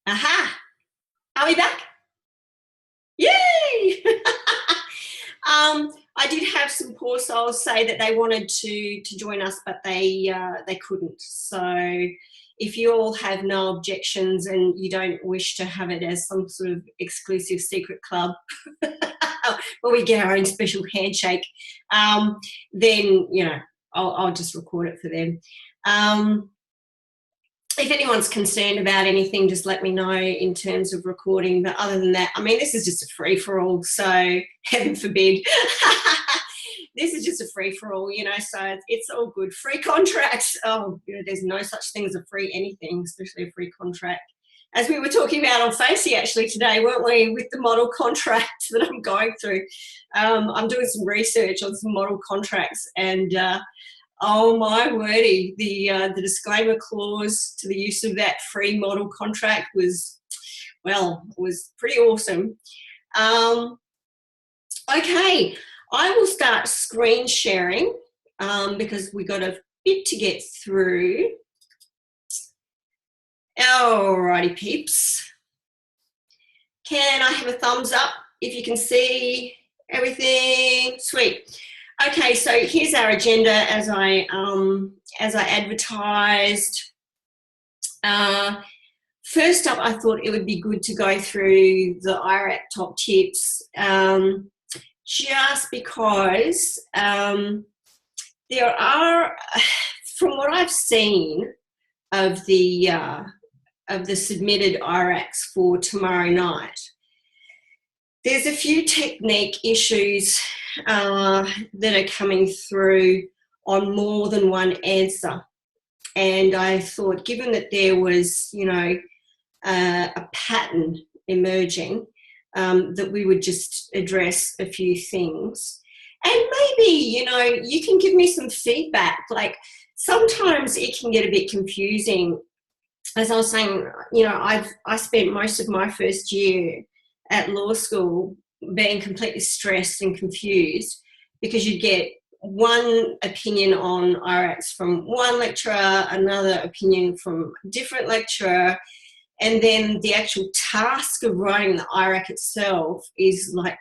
Aha! Are we back? Yay! I did have some poor souls say that they wanted to join us, but they couldn't. So if you all have no objections and you don't wish to have it as some sort of exclusive secret club where we get our own special handshake, then I'll just record it for them. If anyone's concerned about anything, just let me know in terms of recording. But other than that, I mean, this is just a free-for-all, so heaven forbid. This is just a free-for-all, so it's all good. Free contracts, there's no such thing as a free anything, especially a free contract. As we were talking about on Facey actually today, weren't we, with the model contracts that I'm going through. I'm doing some research on some model contracts and oh my wordy, the disclaimer clause to the use of that free model contract was pretty awesome. Okay, I will start screen sharing because we got a bit to get through. Alrighty, peeps. Can I have a thumbs up if you can see everything? Sweet. Okay, so here's our agenda as I advertised. First up, I thought it would be good to go through the IRAC top tips, just because there are, from what I've seen of the submitted IRACs for tomorrow night, there's a few technique issues that are coming through on more than one answer. And I thought, given that there was, a pattern emerging, that we would just address a few things. And maybe, you can give me some feedback. Like, sometimes it can get a bit confusing. As I was saying, I spent most of my first year at law school being completely stressed and confused because you'd get one opinion on IRACs from one lecturer, another opinion from a different lecturer, and then the actual task of writing the IRAC itself is like,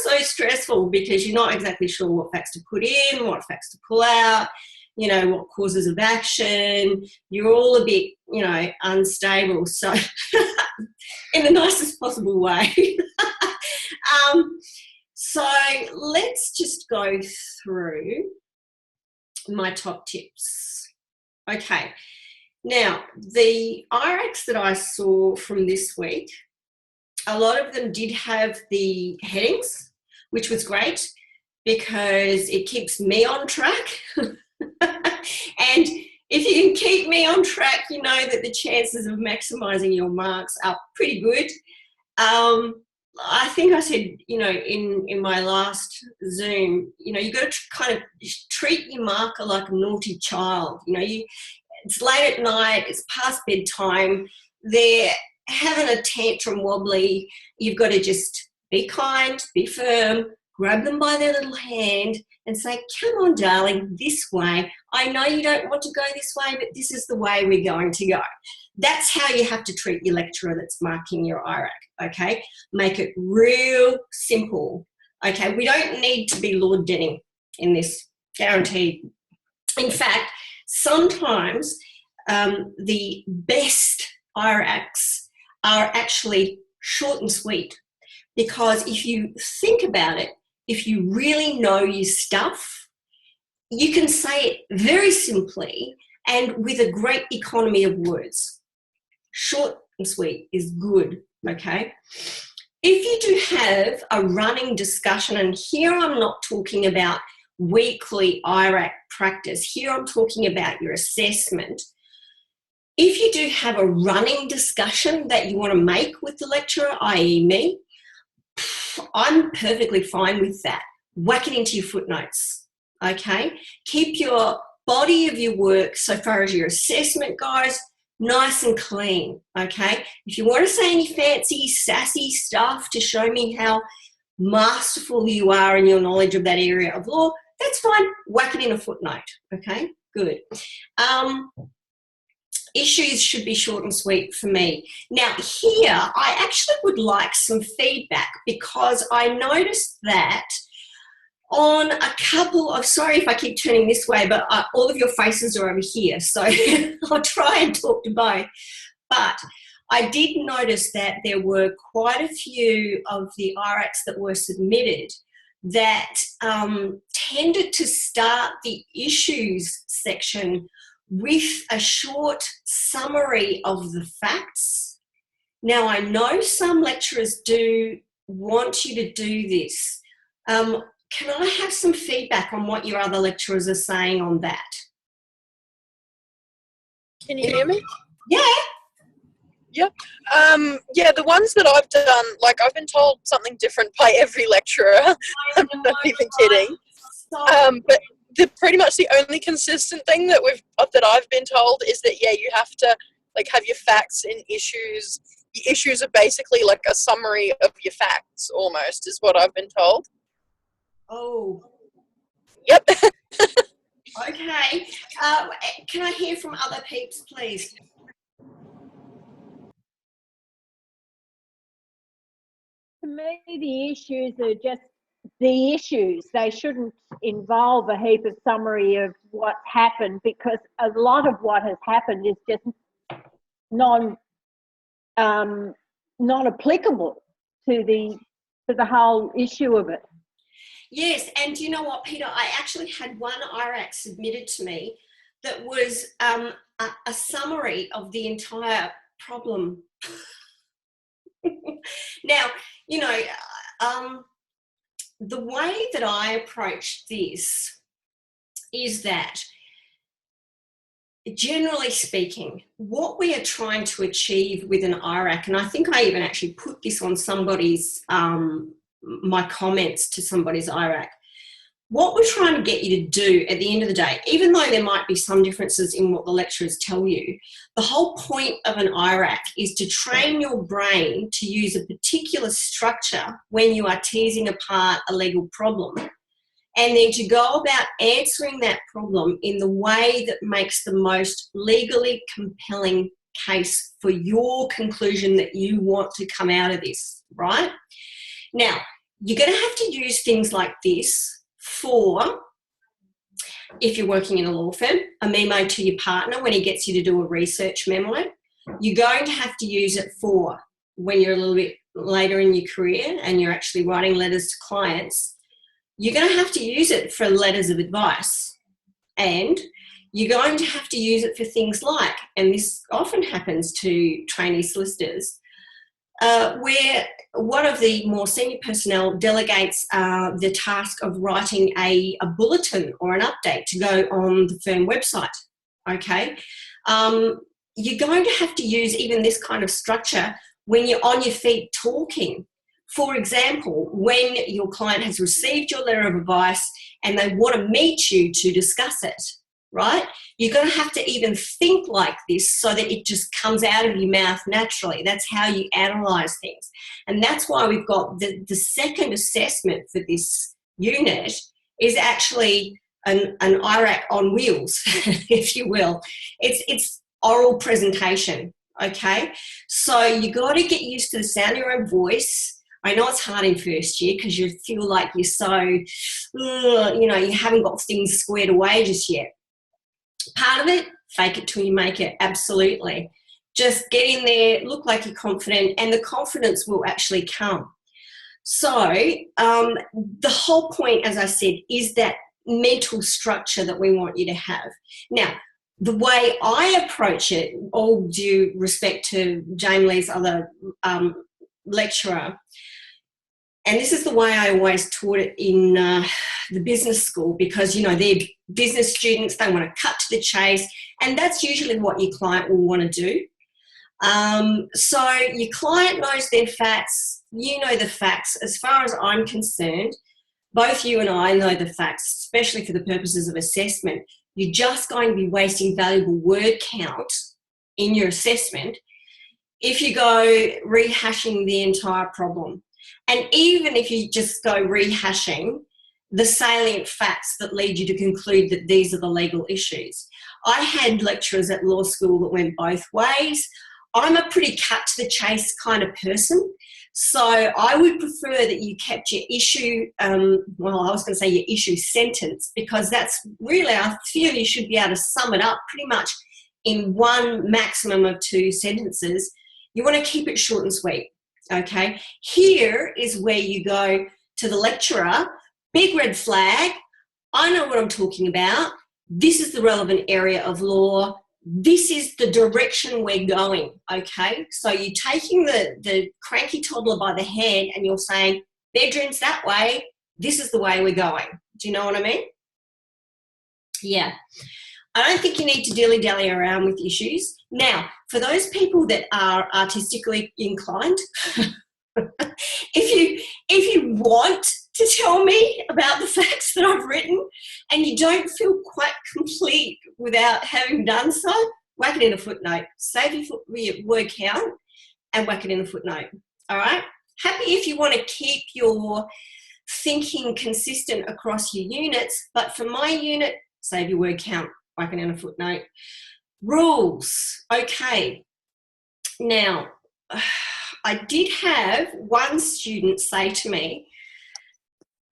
so stressful because you're not exactly sure what facts to put in, what facts to pull out, what causes of action. You're all a bit, unstable. So in the nicest possible way. So let's just go through my top tips. Okay. Now, the IRACs that I saw from this week, a lot of them did have the headings, which was great because it keeps me on track. And if you can keep me on track, you know that the chances of maximising your marks are pretty good. I think I said, in my last Zoom, you got to kind of treat your marker like a naughty child. It's late at night, it's past bedtime, they're having a tantrum wobbly. You've got to just be kind, be firm, grab them by their little hand and say, come on, darling, this way. I know you don't want to go this way, but this is the way we're going to go. That's how you have to treat your lecturer that's marking your IRAC, okay? Make it real simple, okay? We don't need to be Lord Denning in this, guaranteed. In fact, sometimes the best IRACs are actually short and sweet, because if you think about it, if you really know your stuff, you can say it very simply and with a great economy of words. Short and sweet is good, okay? If you do have a running discussion, and here I'm not talking about weekly IRAC practice, here I'm talking about your assessment. If you do have a running discussion that you want to make with the lecturer, i.e. me, I'm perfectly fine with that. Whack it into your footnotes, okay? Keep your body of your work, so far as your assessment goes, nice and clean, okay? If you want to say any fancy, sassy stuff to show me how masterful you are in your knowledge of that area of law, that's fine. Whack it in a footnote, okay? Good. issues should be short and sweet for me. Now here, I actually would like some feedback because I noticed that on a couple of, sorry if I keep turning this way, but all of your faces are over here, so I'll try and talk to both. But I did notice that there were quite a few of the IRACs that were submitted that tended to start the issues section with a short summary of the facts. Now, I know some lecturers do want you to do this. Can I have some feedback on what your other lecturers are saying on that? Can you hear me? Yeah. Yeah. Yeah, the ones that I've done, like I've been told something different by every lecturer. I'm not even kidding. But pretty much the only consistent thing that I've been told is that, yeah, you have to like have your facts and issues. The issues are basically like a summary of your facts almost, is what I've been told. Oh. Yep. Okay. Can I hear from other peeps, please? To me, the issues are just the issues. They shouldn't involve a heap of summary of what's happened, because a lot of what has happened is just non-applicable to the whole issue of it. Yes, and you know what, Peter? I actually had one IRAC submitted to me that was a summary of the entire problem. Now, you know, the way that I approach this is that, generally speaking, what we are trying to achieve with an IRAC, and I think I even actually put this on somebody's, my comments to somebody's IRAC, what we're trying to get you to do at the end of the day, even though there might be some differences in what the lecturers tell you, the whole point of an IRAC is to train your brain to use a particular structure when you are teasing apart a legal problem, and then to go about answering that problem in the way that makes the most legally compelling case for your conclusion that you want to come out of this, right? Now, you're going to have to use things like this for, if you're working in a law firm, a memo to your partner when he gets you to do a research memo. You're going to have to use it for when you're a little bit later in your career and you're actually writing letters to clients. You're going to have to use it for letters of advice, and you're going to have to use it for things like, and this often happens to trainee solicitors, where one of the more senior personnel delegates the task of writing a bulletin or an update to go on the firm website, okay? You're going to have to use even this kind of structure when you're on your feet talking. For example, when your client has received your letter of advice and they want to meet you to discuss it, right? You're going to have to even think like this so that it just comes out of your mouth naturally. That's how you analyse things. And that's why we've got the second assessment for this unit is actually an IRAC on wheels, if you will. It's oral presentation, okay? So you got to get used to the sound of your own voice. I know it's hard in first year because you feel like you're so, you know, you haven't got things squared away just yet. Part of it, fake it till you make it, absolutely. Just get in there, look like you're confident, and the confidence will actually come. So the whole point, as I said, is that mental structure that we want you to have. Now, the way I approach it, all due respect to Jane Lee's other lecturer, and this is the way I always taught it in the business school, because, you know, they're business students, they want to cut to the chase, and that's usually what your client will want to do. So your client knows their facts, you know the facts. As far as I'm concerned, both you and I know the facts, especially for the purposes of assessment. You're just going to be wasting valuable word count in your assessment if you go rehashing the entire problem. And even if you just go rehashing the salient facts that lead you to conclude that these are the legal issues. I had lecturers at law school that went both ways. I'm a pretty cut to the chase kind of person. So I would prefer that you kept your issue, well, I was going to say your issue sentence, because that's really, I feel you should be able to sum it up pretty much in one maximum of 2 sentences. You want to keep it short and sweet, okay? Here is where you go to the lecturer, big red flag, I know what I'm talking about. This is the relevant area of law. This is the direction we're going, okay? So you're taking the cranky toddler by the hand and you're saying, bedroom's that way, this is the way we're going. Do you know what I mean? Yeah. I don't think you need to dilly-dally around with issues. Now, for those people that are artistically inclined, if you want to tell me about the facts that I've written and you don't feel quite complete without having done so, whack it in a footnote. Save your word count and whack it in a footnote. All right? Happy if you want to keep your thinking consistent across your units, but for my unit, save your word count, whack it in a footnote. Rules. Okay. Now, I did have one student say to me,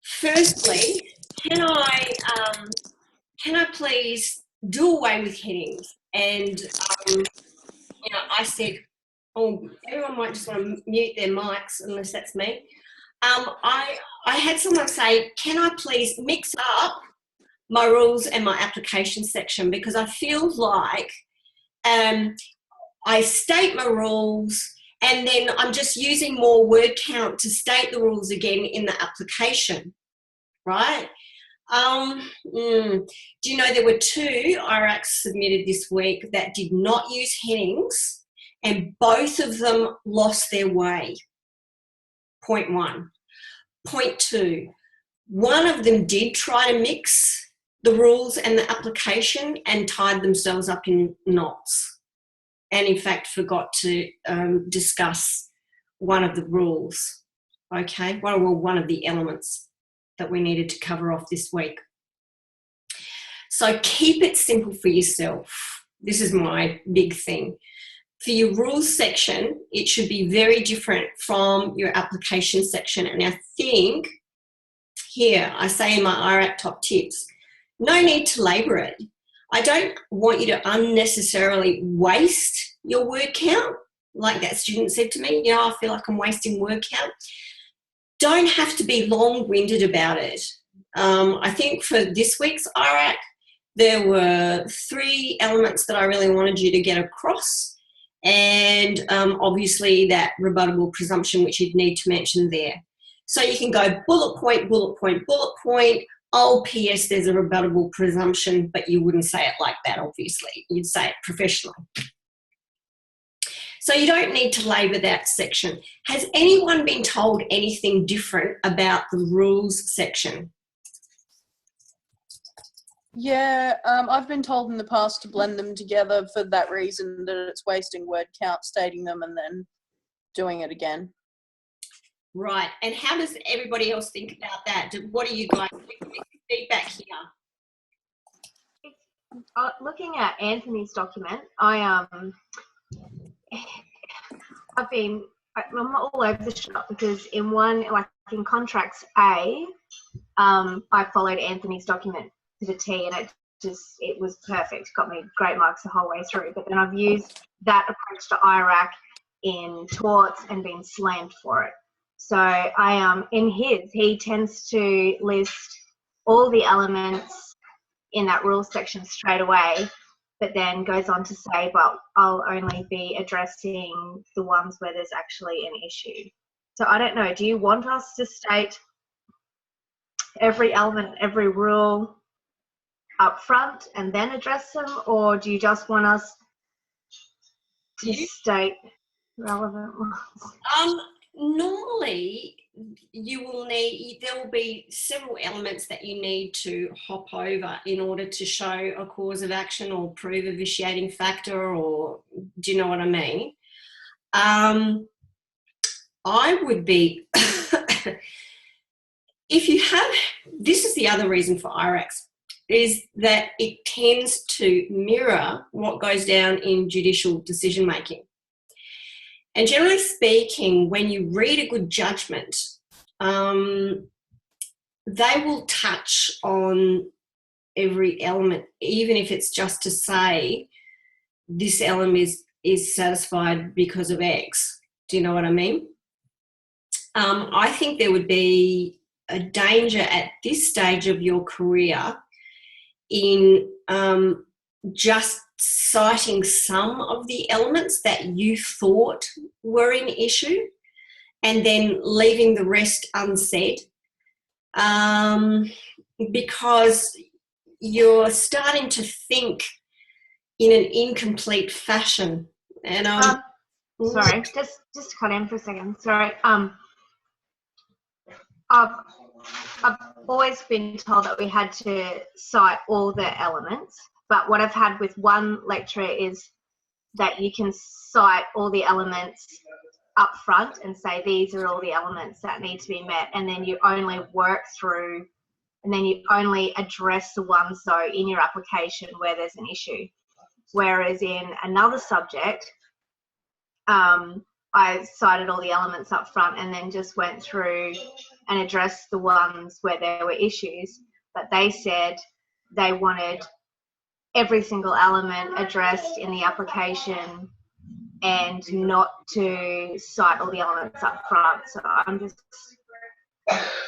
firstly, can I please do away with headings? And I said, oh, everyone might just want to mute their mics unless that's me. I had someone say, can I please mix up my rules and my application section, because I feel like I state my rules and then I'm just using more word count to state the rules again in the application, right? Do you know there were 2 IRACs submitted this week that did not use headings and both of them lost their way? Point 1. Point 2, one of them did try to mix the rules and the application and tied themselves up in knots, and in fact forgot to discuss one of the rules, okay? One of the elements that we needed to cover off this week. So keep it simple for yourself. This is my big thing. For your rules section, it should be very different from your application section. And I think here, I say in my IRAC top tips, no need to labour it. I don't want you to unnecessarily waste your word count, like that student said to me, I feel like I'm wasting word count. Don't have to be long-winded about it. I think for this week's IRAC, there were 3 elements that I really wanted you to get across, and obviously that rebuttable presumption, which you'd need to mention there. So you can go bullet point, bullet point, bullet point. Oh, P.S. there's a rebuttable presumption, but you wouldn't say it like that, obviously. You'd say it professionally. So you don't need to labour that section. Has anyone been told anything different about the rules section? Yeah, I've been told in the past to blend them together for that reason, that it's wasting word count stating them and then doing it again. Right. And how does everybody else think about that? What do you guys think? Feedback here. Looking at Anthony's document, I'm all over the shop, because in in contracts A, I followed Anthony's document to the T, and it was perfect. Got me great marks the whole way through. But then I've used that approach to IRAC in torts and been slammed for it. So he tends to list all the elements in that rules section straight away, but then goes on to say, but I'll only be addressing the ones where there's actually an issue. So I don't know, do you want us to state every element, every rule up front and then address them, or do you just want us to state relevant ones? Normally, there will be several elements that you need to hop over in order to show a cause of action or prove a vitiating factor, or do you know what I mean? I would be, if you have, this is the other reason for IRACs. is that it tends to mirror what goes down in judicial decision making. And generally speaking, when you read a good judgment, they will touch on every element, even if it's just to say this element is satisfied because of X. Do you know what I mean? I think there would be a danger at this stage of your career in just citing some of the elements that you thought were an issue and then leaving the rest unsaid, because you're starting to think in an incomplete fashion. And sorry, just to cut in for a second. Sorry. I've always been told that we had to cite all the elements, but what I've had with one lecturer is that you can cite all the elements up front and say these are all the elements that need to be met, and then you only work through, and then you only address the ones though in your application where there's an issue. Whereas in another subject, I cited all the elements up front and then just went through and addressed the ones where there were issues, but they said they wanted every single element addressed in the application and not to cite all the elements up front. So I'm just,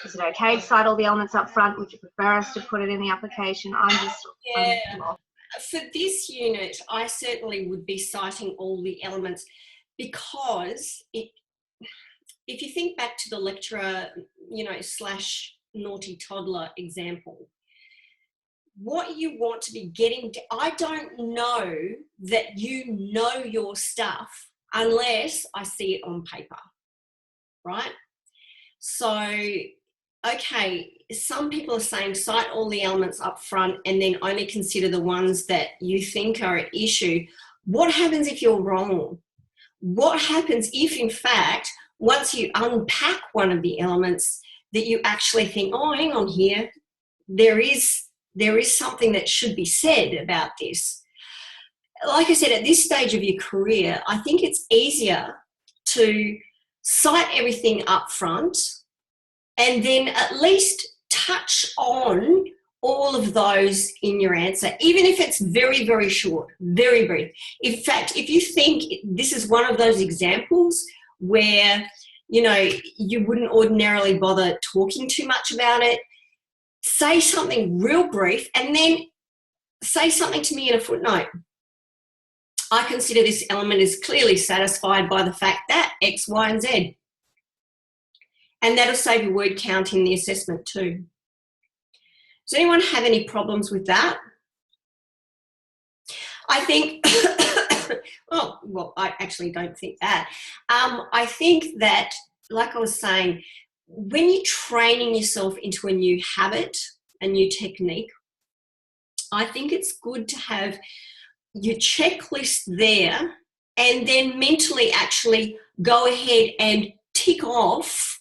is it okay to cite all the elements up front? Would you prefer us to put it in the application? For this unit, I certainly would be citing all the elements, because if you think back to the lecturer, / naughty toddler example, what you want to be getting to, I don't know that you know your stuff unless I see it on paper, right? So, okay, some people are saying cite all the elements up front and then only consider the ones that you think are an issue. What happens if you're wrong? What happens if, in fact, once you unpack one of the elements, that you actually think, oh, hang on here, there is something that should be said about this. Like I said, at this stage of your career, I think it's easier to cite everything up front and then at least touch on all of those in your answer, even if it's very, very short, very brief. In fact, if you think this is one of those examples where, you wouldn't ordinarily bother talking too much about it, say something real brief and then say something to me in a footnote. I consider this element is clearly satisfied by the fact that X, Y, and Z. And that'll save your word count in the assessment too. Does anyone have any problems with that? I think, I actually don't think that. I think that, like I was saying, when you're training yourself into a new habit, a new technique, I think it's good to have your checklist there and then mentally actually go ahead and tick off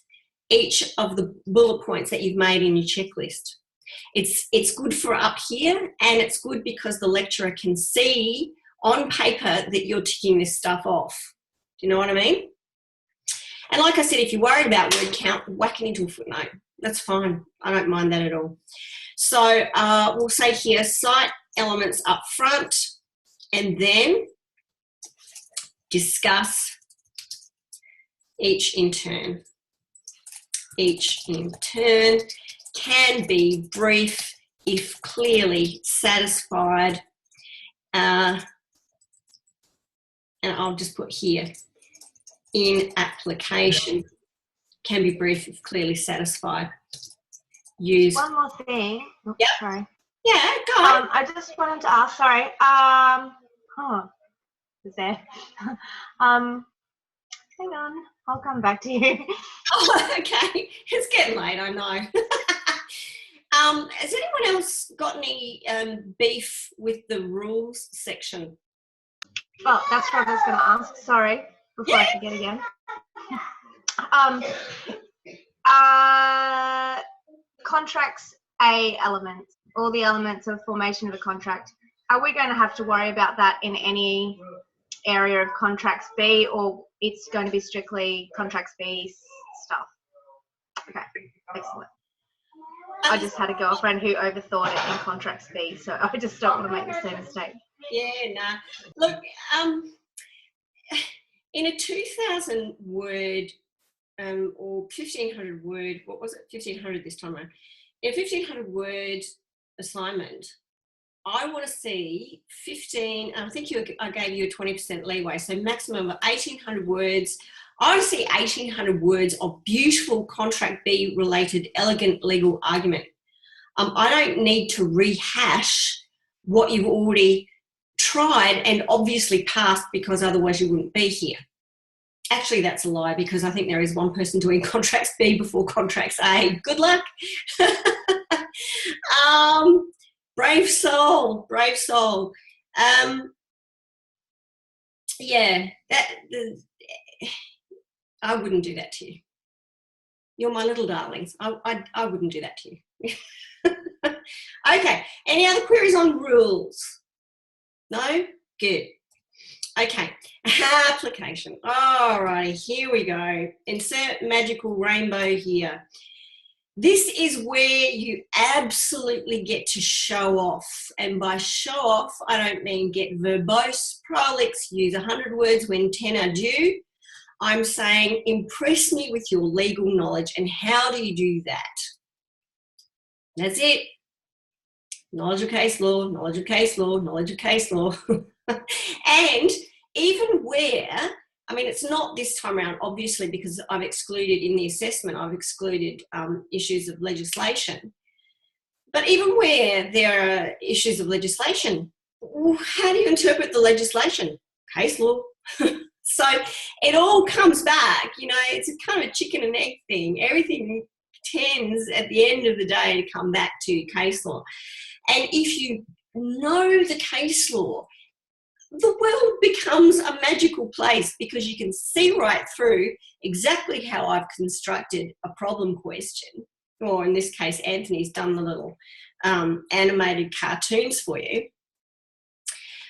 each of the bullet points that you've made in your checklist. It's good for up here, and it's good because the lecturer can see on paper that you're ticking this stuff off. Do you know what I mean? And like I said, if you're worried about word count, whack it into a footnote. That's fine. I don't mind that at all. So we'll say here, cite elements up front and then discuss each in turn. Each in turn can be brief if clearly satisfied. And I'll just put here, in application, can be brief if clearly satisfied. Use. One more thing. Oops, yep. Sorry. Yeah, go on. I just wanted to ask, sorry. Is there? Hang on, I'll come back to you. Oh, okay. It's getting late, I know. Has anyone else got any beef with the rules section? Well, that's what I was going to ask. Sorry, before I forget again. Contracts A elements. all the elements of formation of a contract. Are we going to have to worry about that in any area of contracts B, or it's going to be strictly contracts B stuff? Okay, excellent. I just had a girlfriend who overthought it in contracts B, so I just don't want to make the same mistake. Yeah, nah. Look, in a 2,000 word or 1,500 word, what was it? 1,500 this time around. In a 1,500 word assignment, I want to see 15, I think I gave you a 20% leeway, so maximum of 1,800 words. I want to see 1,800 words of beautiful contract B related elegant legal argument. I don't need to rehash what you've already tried and obviously passed, because otherwise you wouldn't be here. Actually, that's a lie, because I think there is one person doing contracts B before contracts A. Good luck. Brave soul, brave soul. Yeah, I wouldn't do that to you. You're my little darlings. I wouldn't do that to you. Okay, any other queries on rules? No? Good. Okay, application. All righty, here we go. Insert magical rainbow here. This is where you absolutely get to show off. And by show off, I don't mean get verbose, prolix, use 100 words when 10 are due. I'm saying impress me with your legal knowledge. And how do you do that? That's it. Knowledge of case law, knowledge of case law, knowledge of case law. And even where, I mean, it's not this time around, obviously, because I've excluded in the assessment, I've excluded issues of legislation. But even where there are issues of legislation, how do you interpret the legislation? Case law. So it all comes back, you know, it's a kind of a chicken and egg thing. Everything tends at the end of the day to come back to case law. And if you know the case law, the world becomes a magical place, because you can see right through exactly how I've constructed a problem question, or in this case, Anthony's done the little animated cartoons for you.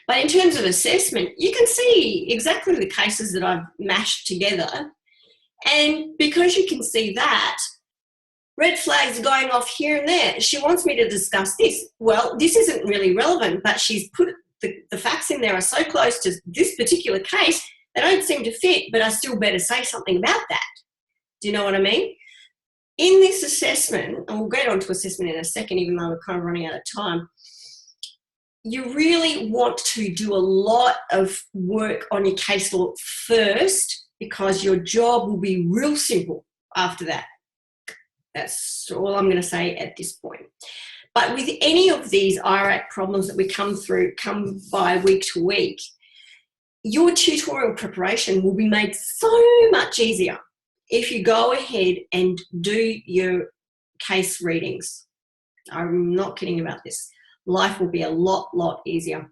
But in terms of assessment, you can see exactly the cases that I've mashed together. And because you can see that, red flags going off here and there. She wants me to discuss this. Well, this isn't really relevant, but she's put the facts in there are so close to this particular case, they don't seem to fit, but I still better say something about that. Do you know what I mean? In this assessment, and we'll get on to assessment in a second, even though we're kind of running out of time, you really want to do a lot of work on your case law first, because your job will be real simple after that. That's all I'm going to say at this point. But with any of these IRAC problems that we come by week to week, your tutorial preparation will be made so much easier if you go ahead and do your case readings. I'm not kidding about this. Life will be a lot easier.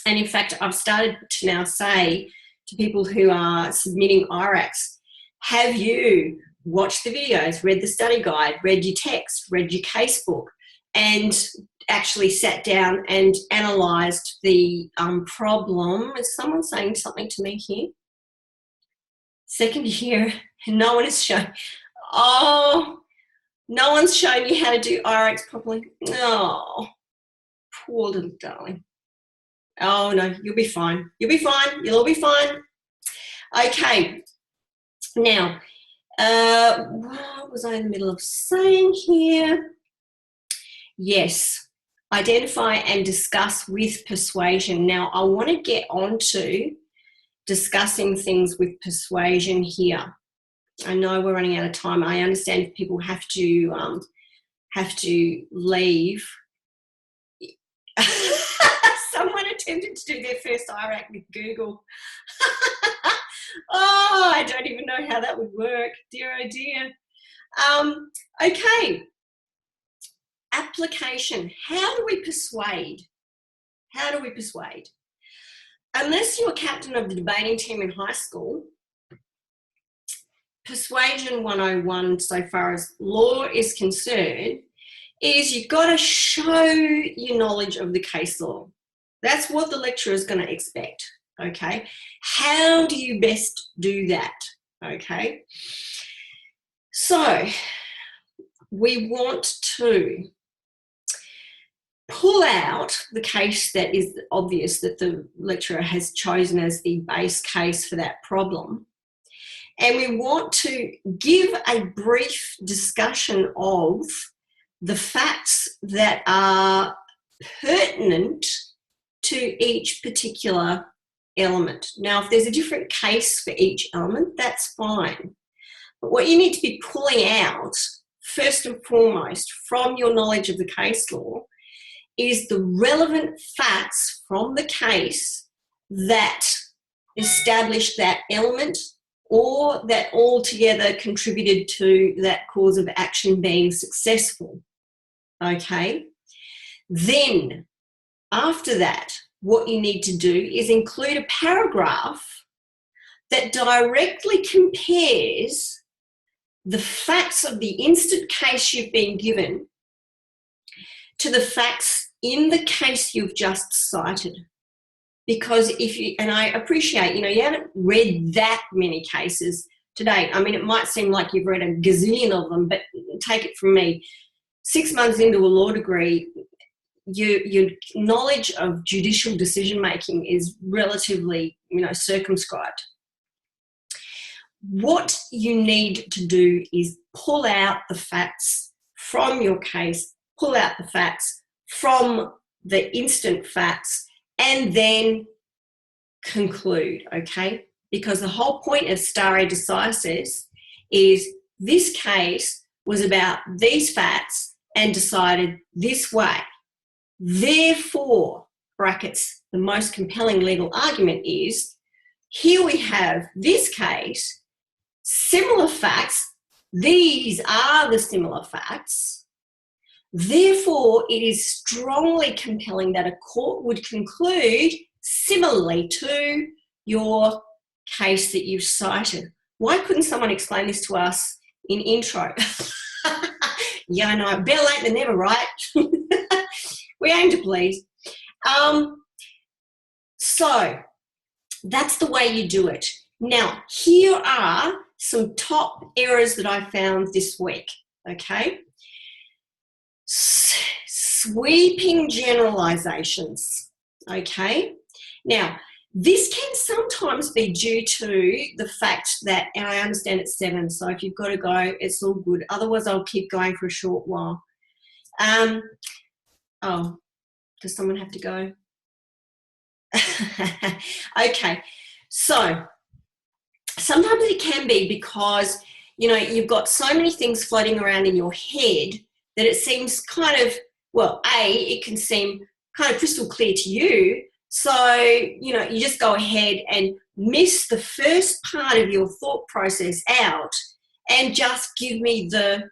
And in fact, I've started to now say to people who are submitting IRACs, have you watched the videos, read the study guide, read your text, read your casebook, and actually sat down and analysed the problem? Is someone saying something to me here? Second year, no one has shown. Oh, no one's shown you how to do IRACs properly. Oh, poor little darling. Oh no, you'll be fine. You'll be fine. You'll all be fine. Okay. Now, what was I in the middle of saying here? Yes, identify and discuss with persuasion. Now, I want to get on to discussing things with persuasion here. I know we're running out of time. I understand if people have to leave. Someone attempted to do their first IRAC with Google. Oh, I don't even know how that would work. Dear, oh dear. Okay. Application. How do we persuade? How do we persuade? Unless you're captain of the debating team in high school, Persuasion 101, so far as law is concerned, is you've got to show your knowledge of the case law. That's what the lecturer is going to expect, okay? How do you best do that, okay? So we want to pull out the case that is obvious that the lecturer has chosen as the base case for that problem. And we want to give a brief discussion of the facts that are pertinent to each particular element. Now, if there's a different case for each element, that's fine. But what you need to be pulling out, first and foremost, from your knowledge of the case law, is the relevant facts from the case that establish that element or that altogether contributed to that cause of action being successful, okay? Then, after that, what you need to do is include a paragraph that directly compares the facts of the instant case you've been given to the facts in the case you've just cited. Because if you, and I appreciate, you haven't read that many cases today. I mean, it might seem like you've read a gazillion of them, but take it from me, 6 months into a law degree, your knowledge of judicial decision-making is relatively, circumscribed. What you need to do is pull out the facts from your case, pull out the facts from the instant facts, and then conclude, okay? Because the whole point of stare decisis is this case was about these facts and decided this way. Therefore, brackets, the most compelling legal argument is, here we have this case, similar facts, these are the similar facts. Therefore, it is strongly compelling that a court would conclude similarly to your case that you've cited. Why couldn't someone explain this to us in intro? Yeah, I know, better late than never, right? We aim to please. So that's the way you do it. Now, here are some top errors that I found this week, okay? Sweeping generalizations, okay? Now, this can sometimes be due to the fact that, and I understand it's 7, so if you've got to go, it's all good. Otherwise, I'll keep going for a short while. Oh, does someone have to go? Okay, so sometimes it can be because, you've got so many things floating around in your head that it seems kind of, well, it can seem kind of crystal clear to you. So, you just go ahead and miss the first part of your thought process out and just give me the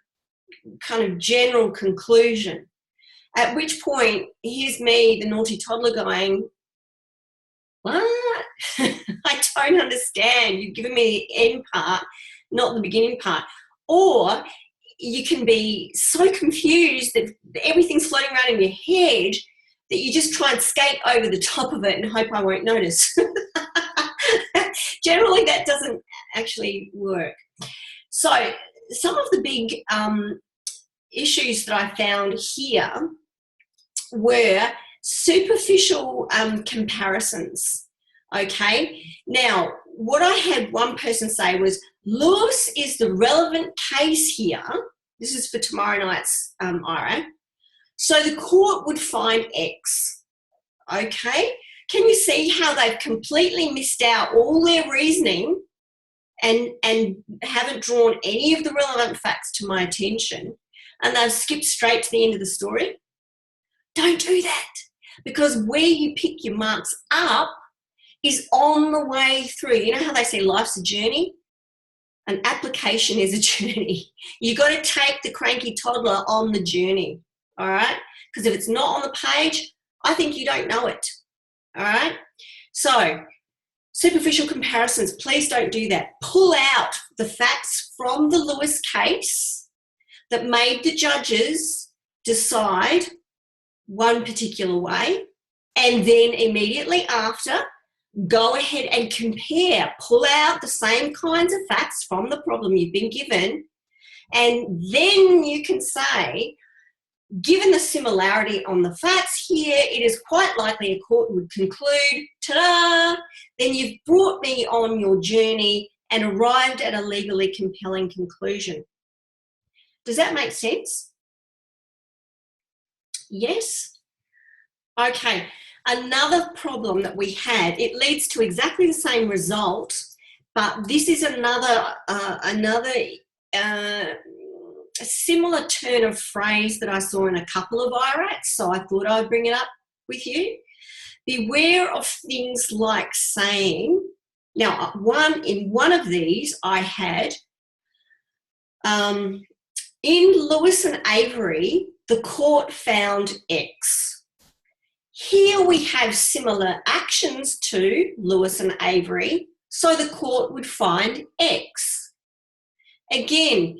kind of general conclusion. At which point, here's me, the naughty toddler, going, what? I don't understand. You've given me the end part, not the beginning part. Or you can be so confused that everything's floating around in your head that you just try and skate over the top of it and hope I won't notice. Generally, that doesn't actually work. So some of the big issues that I found here were superficial comparisons, okay? Now, what I had one person say was, Lewis is the relevant case here. This is for tomorrow night's IRA. So the court would find X, okay? Can you see how they've completely missed out all their reasoning and haven't drawn any of the relevant facts to my attention, and they've skipped straight to the end of the story? Don't do that, because where you pick your marks up is on the way through. You know how they say life's a journey? An application is a journey. You've got to take the cranky toddler on the journey, all right? Because if it's not on the page, I think you don't know it, all right? So superficial comparisons, please don't do that. Pull out the facts from the Lewis case that made the judges decide one particular way, and then immediately after, go ahead and compare, pull out the same kinds of facts from the problem you've been given, and then you can say, given the similarity on the facts here, it is quite likely a court would conclude, ta-da, then you've brought me on your journey and arrived at a legally compelling conclusion. Does that make sense? Yes? Okay, another problem that we had, it leads to exactly the same result, but this is another a similar turn of phrase that I saw in a couple of IRACs, so I thought I'd bring it up with you. Beware of things like saying, now in one of these I had, in Lewis and Avery, the court found X. Here we have similar actions to Lewis and Avery, so the court would find X. Again,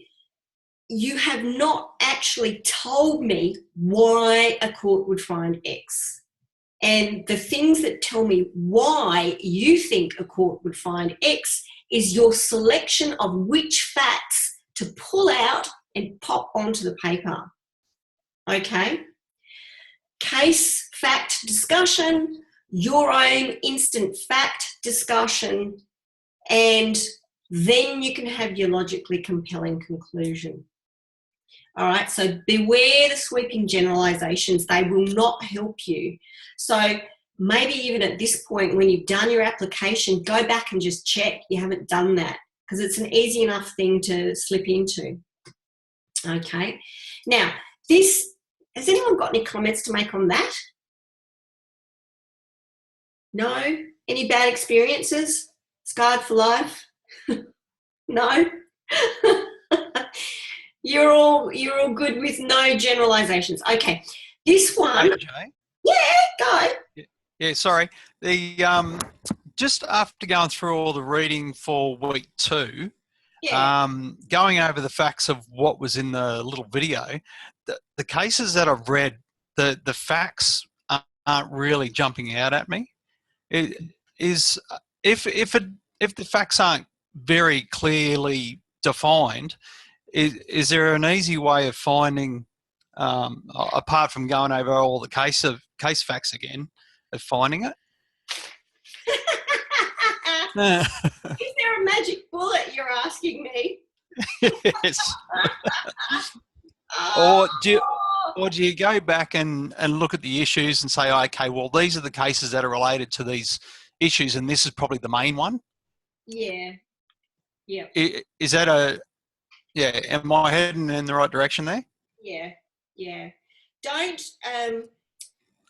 you have not actually told me why a court would find X. And the things that tell me why you think a court would find X is your selection of which facts to pull out and pop onto the paper. Okay? Case fact discussion, your own instant fact discussion, and then you can have your logically compelling conclusion. All right, so beware the sweeping generalizations. They will not help you. So maybe even at this point when you've done your application, go back and just check you haven't done that, because it's an easy enough thing to slip into. Okay, now this, has anyone got any comments to make on that? No? Any bad experiences? Scarred for life? No? You're all good with no generalizations. Okay. This one. Hey, Jay. Yeah, go. Yeah, sorry. The just after going through all the reading for week 2, going over the facts of what was in the little video, the cases that I've read, the facts aren't really jumping out at me. It is if the facts aren't very clearly defined, is there an easy way of finding, apart from going over all the case facts again, of finding it? Is there a magic bullet, you're asking me? Yes. Or do you go back and look at the issues and say, okay, well, these are the cases that are related to these issues, and this is probably the main one? Yeah. Yeah. Is that am I heading in the right direction there? Yeah. Yeah. Don't,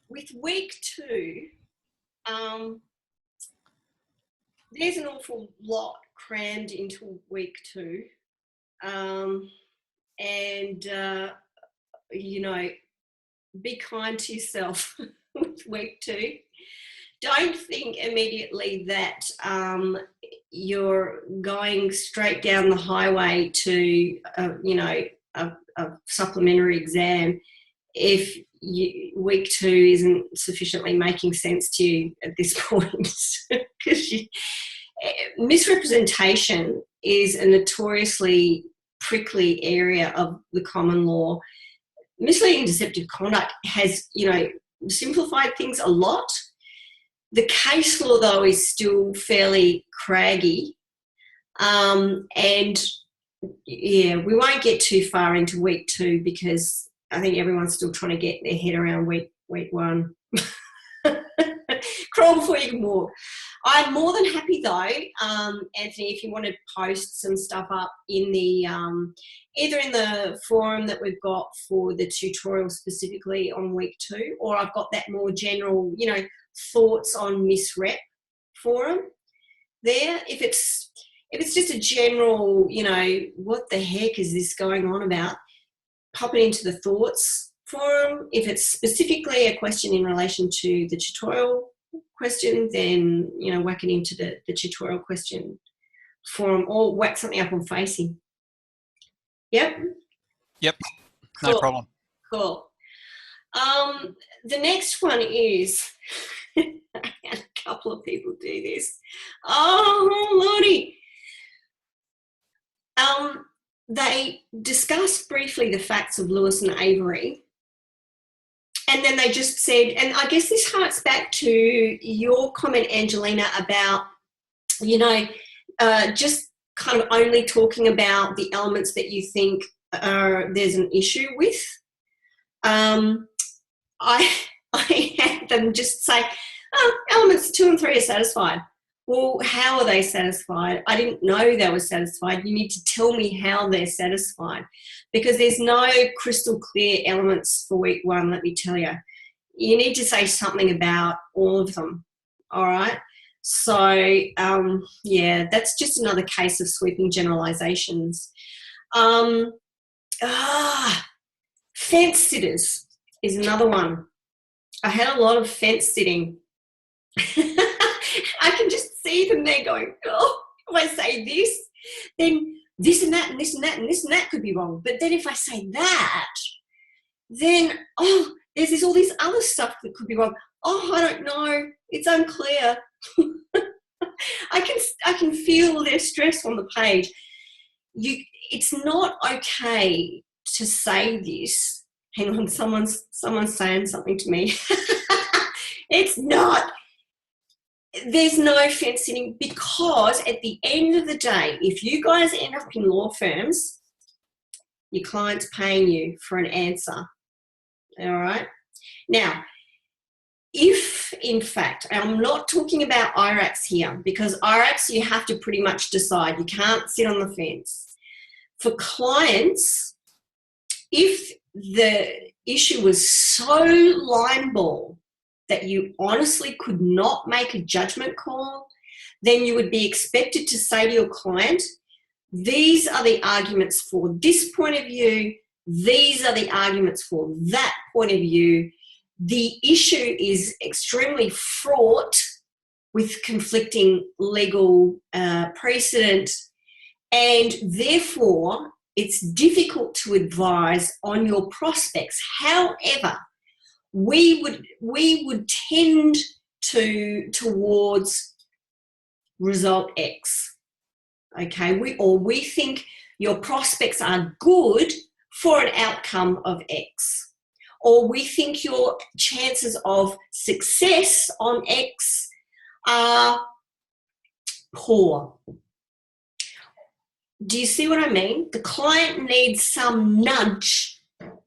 with week 2, there's an awful lot crammed into week 2. Be kind to yourself with week 2. Don't think immediately that you're going straight down the highway to, a supplementary exam if week 2 isn't sufficiently making sense to you at this point. Because misrepresentation is a notoriously prickly area of the common law. Misleading and deceptive conduct has, simplified things a lot. The case law, though, is still fairly craggy. We won't get too far into week 2 because I think everyone's still trying to get their head around week 1. Crawl before you can walk. I'm more than happy though, Anthony, if you want to post some stuff up in the either in the forum that we've got for the tutorial specifically on week 2, or I've got that more general, thoughts on misrep forum there. If it's just a general, what the heck is this going on about, pop it into the thoughts forum. If it's specifically a question in relation to the tutorial question, then whack it into the tutorial question forum, or whack something up on Facey. Yep. No problem. Cool. The next one is, I had a couple of people do this. Oh, Lordy. They discussed briefly the facts of Lewis and Avery. And then they just said, and I guess this harks back to your comment, Angelina, about, you know, just kind of only talking about the elements that you think there's an issue with. I had them just say, oh, elements 2 and 3 are satisfied. Well, how are they satisfied? I didn't know they were satisfied. You need to tell me how they're satisfied, because there's no crystal clear elements for week 1, let me tell you. You need to say something about all of them, all right? So, yeah, that's just another case of sweeping generalizations. Fence sitters is another one. I had a lot of fence sitting. I can just see them there going, oh, if I say this, then this and that and this and that and this and that could be wrong. But then if I say that, then, oh, there's all this other stuff that could be wrong. Oh, I don't know. It's unclear. I can feel their stress on the page. It's not okay to say this. Hang on, someone's saying something to me. It's not. There's no fence sitting, because at the end of the day, if you guys end up in law firms, your client's paying you for an answer. All right? Now, if in fact, I'm not talking about IRACs here, because IRACs you have to pretty much decide. You can't sit on the fence. For clients, if the issue was so line ball that you honestly could not make a judgment call, then you would be expected to say to your client, these are the arguments for this point of view, these are the arguments for that point of view. The issue is extremely fraught with conflicting legal precedent, and therefore it's difficult to advise on your prospects. However, we would tend towards result X. Okay, we think your prospects are good for an outcome of X, or we think your chances of success on X are poor. Do you see what I mean? The client needs some nudge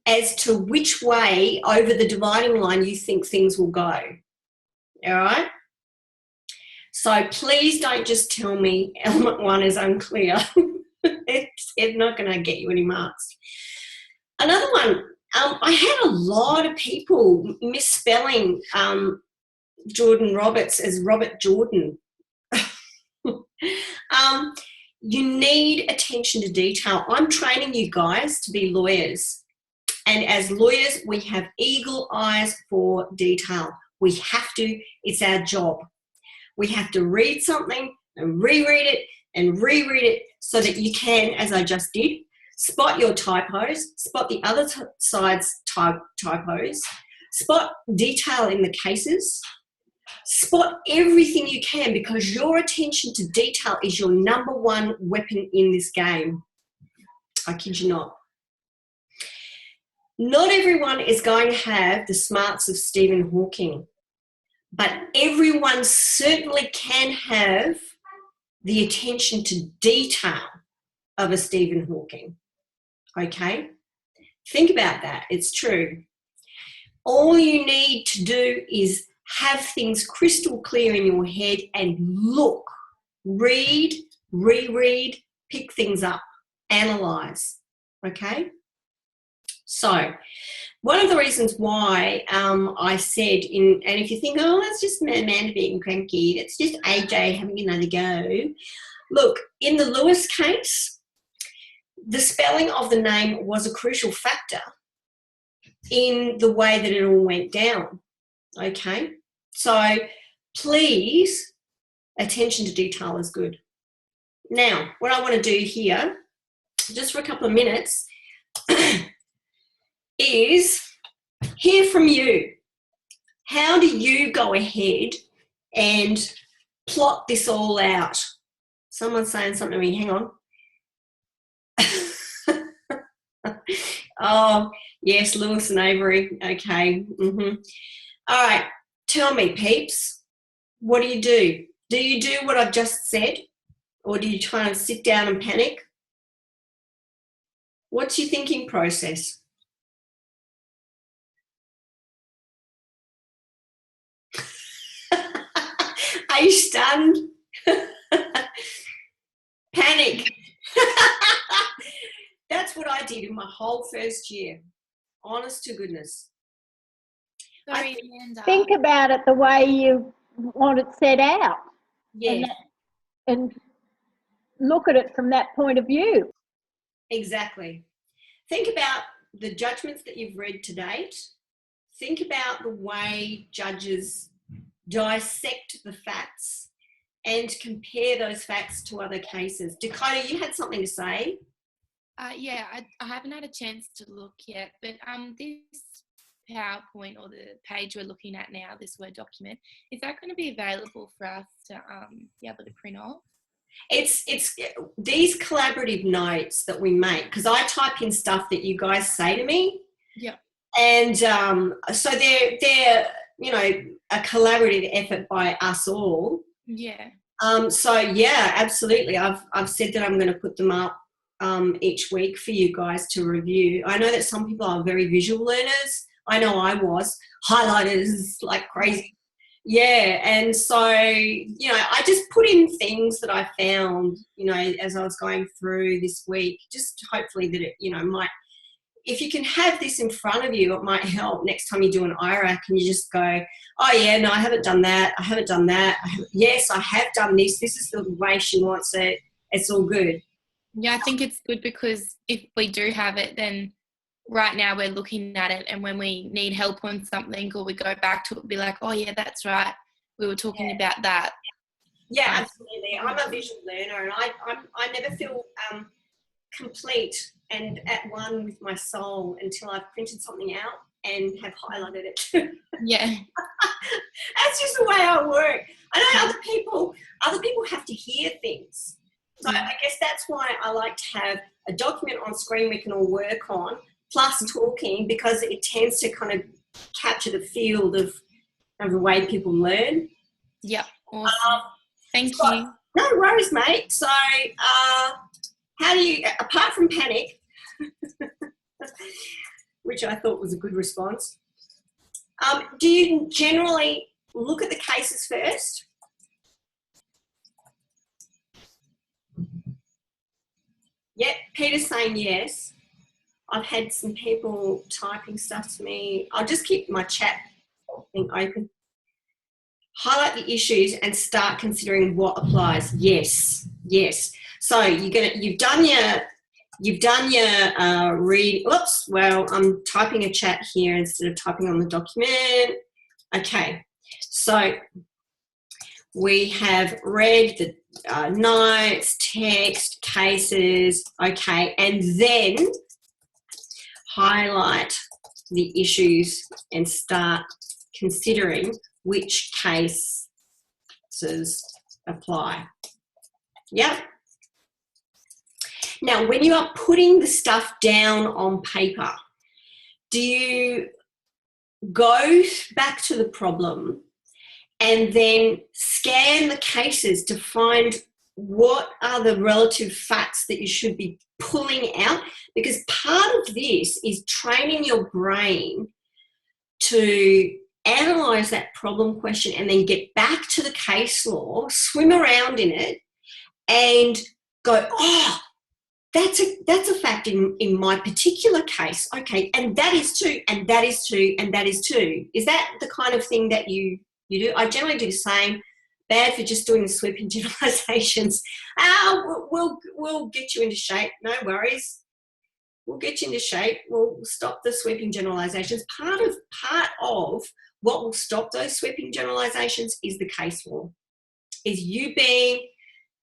as to which way over the dividing line you think things will go. All right? So please don't just tell me element 1 is unclear. It's not going to get you any marks. Another one, I had a lot of people misspelling Jordan Roberts as Robert Jordan. You need attention to detail. I'm training you guys to be lawyers. And as lawyers, we have eagle eyes for detail. We have to, it's our job. We have to read something and reread it so that you can, as I just did, spot your typos, spot the other side's typos, spot detail in the cases, spot everything you can, because your attention to detail is your number 1 weapon in this game. I kid you not. Not everyone is going to have the smarts of Stephen Hawking, but everyone certainly can have the attention to detail of a Stephen Hawking. Okay? Think about that. It's true. All you need to do is have things crystal clear in your head and look, read, reread, pick things up, analyse. Okay? So, one of the reasons why I said, and if you think, oh, that's just Amanda being cranky, that's just AJ having another go. Look, in the Lewis case, the spelling of the name was a crucial factor in the way that it all went down. Okay? So, please, attention to detail is good. Now, what I want to do here, just for a couple of minutes, is hear from you. How do you go ahead and plot this all out? Someone's saying something to me. Hang on. Oh, yes, Lewis and Avery. Okay. All right. Tell me, peeps, what do? Do you do what I've just said? Or do you try and sit down and panic? What's your thinking process? Are you stunned? Panic. That's what I did in my whole first year. Honest to goodness. Sorry, Amanda. Think about it the way you want it set out. Yeah, And look at it from that point of view. exactly. Think about the judgments that you've read to date. Think about the way judges dissect the facts and compare those facts to other cases. Dakota, you had something to say? Yeah, I haven't had a chance to look yet, but this PowerPoint or the page we're looking at now, this Word document, is that going to be available for us to be able to print off? It's these collaborative notes that we make, because I type in stuff that you guys say to me. Yeah. And so they're you know, a collaborative effort by us all. Yeah. So yeah, absolutely. I've said that I'm going to put them up each week for you guys to review. I know that some people are very visual learners. I know I was. Highlighters like crazy. Yeah, and so, you know, I just put in things that I found, you know, as I was going through this week, just hopefully that it, you know, might, if you can have this in front of you, it might help next time you do an IRAC and you just go, oh yeah, no, I haven't done that. I haven't done that. Yes, I have done this. This is the way she wants it. It's all good. Yeah, I think it's good because if we do have it, then right now we're looking at it, and when we need help on something or we go back to it, be like, oh yeah, that's right, we were talking about that. Yeah, absolutely. I'm a visual learner, and I never feel complete and at one with my soul until I've printed something out and have highlighted it. Yeah. That's just the way I work. I know other people have to hear things. So I guess that's why I like to have a document on screen we can all work on, plus talking, because it tends to kind of capture the field of the way people learn. Yeah, awesome. Thank you. No worries, mate. So how do you, apart from panic, which I thought was a good response, do you generally look at the cases first? Yep, Peter's saying yes. I've had some people typing stuff to me. I'll just keep my chat thing open. Highlight the issues and start considering what applies. Yes, yes. So you've done your read. Oops. Well, I'm typing a chat here instead of typing on the document. Okay. So we have read the notes, text, cases. Okay, and then highlight the issues and start considering which cases apply. Yep. Now, when you are putting the stuff down on paper, do you go back to the problem and then scan the cases to find what are the relative facts that you should be pulling out? Because part of this is training your brain to analyse that problem question and then get back to the case law, swim around in it and go, oh, that's a fact in my particular case. Okay, and that is too, and that is too, and that is too. Is that the kind of thing that you do? I generally do the same. Bad for just doing the sweeping generalizations. We'll get you into shape. No worries. We'll get you into shape. We'll stop the sweeping generalizations. Part of what will stop those sweeping generalizations is the case law. Is you being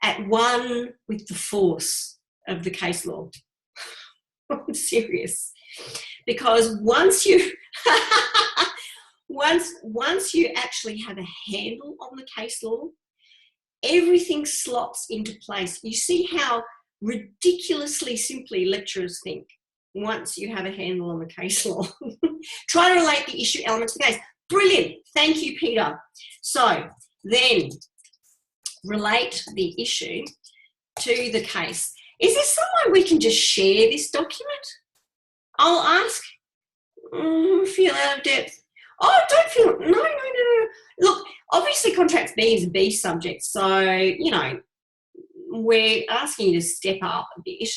at one with the force of the case law. I'm serious. because once you once you actually have a handle on the case law, everything slots into place. You see how ridiculously simply lecturers think once you have a handle on the case law. Try to relate the issue element to the case. Brilliant. Thank you, Peter. So then relate the issue to the case. Is there some way we can just share this document? I'll ask. Feel out of depth. Oh, don't feel. No. Look, obviously contracts B is a B subject, so, you know, we're asking you to step up a bit.